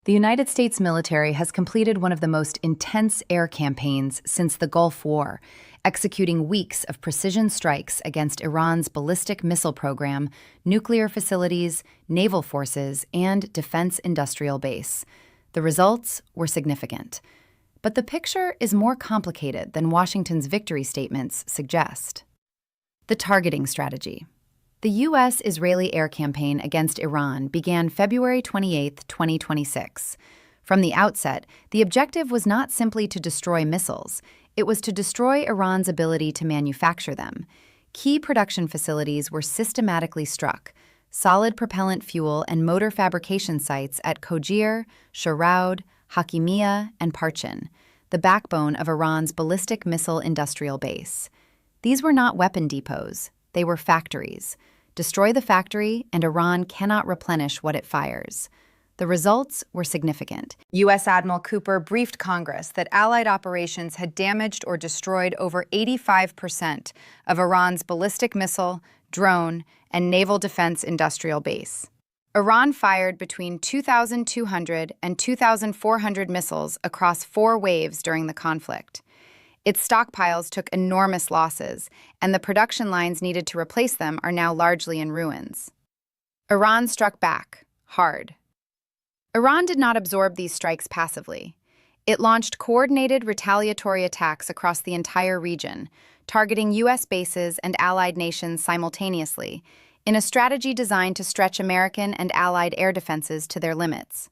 The United States military has completed one of the most intense air campaigns since the Gulf War, executing weeks of precision strikes against Iran's ballistic missile program, nuclear facilities, naval forces, and defense industrial base. The results were significant. But the picture is more complicated than Washington's victory statements suggest. The targeting strategy. The U.S.-Israeli air campaign against Iran began February 28, 2026. From the outset, the objective was not simply to destroy missiles. It was to destroy Iran's ability to manufacture them. Key production facilities were systematically struck: solid propellant fuel and motor fabrication sites at Kojir, Sharaud, Hakimiyya, and Parchin, the backbone of Iran's ballistic missile industrial base. These were not weapon depots. They were factories. Destroy the factory, and Iran cannot replenish what it fires. The results were significant. U.S. Admiral Cooper briefed Congress that Allied operations had damaged or destroyed over 85% of Iran's ballistic missile, drone, and naval defense industrial base. Iran fired between 2,200 and 2,400 missiles across 4 waves during the conflict. Its stockpiles took enormous losses, and the production lines needed to replace them are now largely in ruins. Iran struck back, hard. Iran did not absorb these strikes passively. It launched coordinated retaliatory attacks across the entire region, targeting U.S. bases and allied nations simultaneously, in a strategy designed to stretch American and allied air defenses to their limits.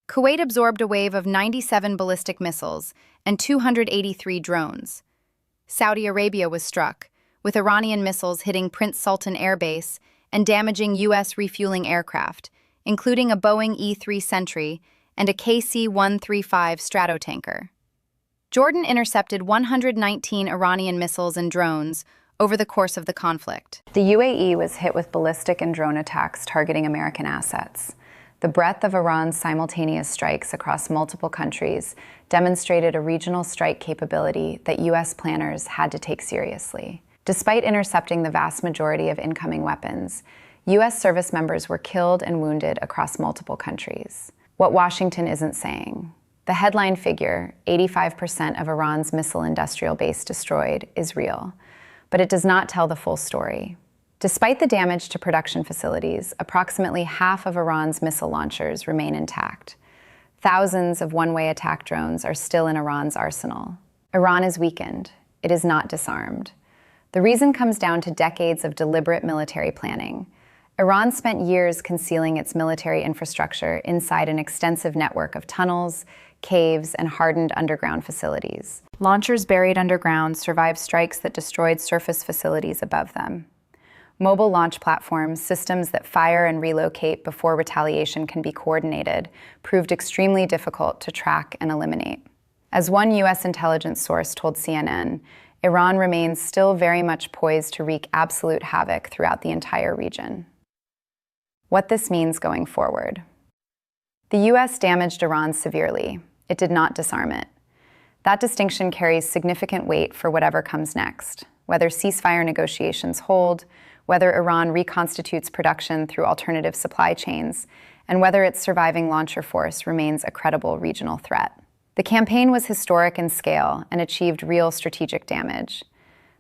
Kuwait absorbed a wave of 97 ballistic missiles and 283 drones. Saudi Arabia was struck, with Iranian missiles hitting Prince Sultan Air Base and damaging U.S. refueling aircraft, including a Boeing E-3 Sentry and a KC-135 Stratotanker. Jordan intercepted 119 Iranian missiles and drones over the course of the conflict. The UAE was hit with ballistic and drone attacks targeting American assets. The breadth of Iran's simultaneous strikes across multiple countries demonstrated a regional strike capability that U.S. planners had to take seriously. Despite intercepting the vast majority of incoming weapons, U.S. service members were killed and wounded across multiple countries. What Washington isn't saying. The headline figure, 85% of Iran's missile industrial base destroyed, is real, but it does not tell the full story. Despite the damage to production facilities, approximately half of Iran's missile launchers remain intact. Thousands of one-way attack drones are still in Iran's arsenal. Iran is weakened. It is not disarmed. The reason comes down to decades of deliberate military planning. Iran spent years concealing its military infrastructure inside an extensive network of tunnels, caves, and hardened underground facilities. Launchers buried underground survived strikes that destroyed surface facilities above them. Mobile launch platforms, systems that fire and relocate before retaliation can be coordinated, proved extremely difficult to track and eliminate. As one U.S. intelligence source told CNN, Iran remains still very much poised to wreak absolute havoc throughout the entire region. What this means going forward. The U.S. damaged Iran severely. It did not disarm it. That distinction carries significant weight for whatever comes next, whether ceasefire negotiations hold, whether Iran reconstitutes production through alternative supply chains, and whether its surviving launcher force remains a credible regional threat. The campaign was historic in scale and achieved real strategic damage.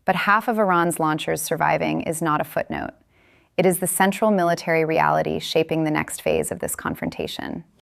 But half of Iran's launchers surviving is not a footnote. It is the central military reality shaping the next phase of this confrontation.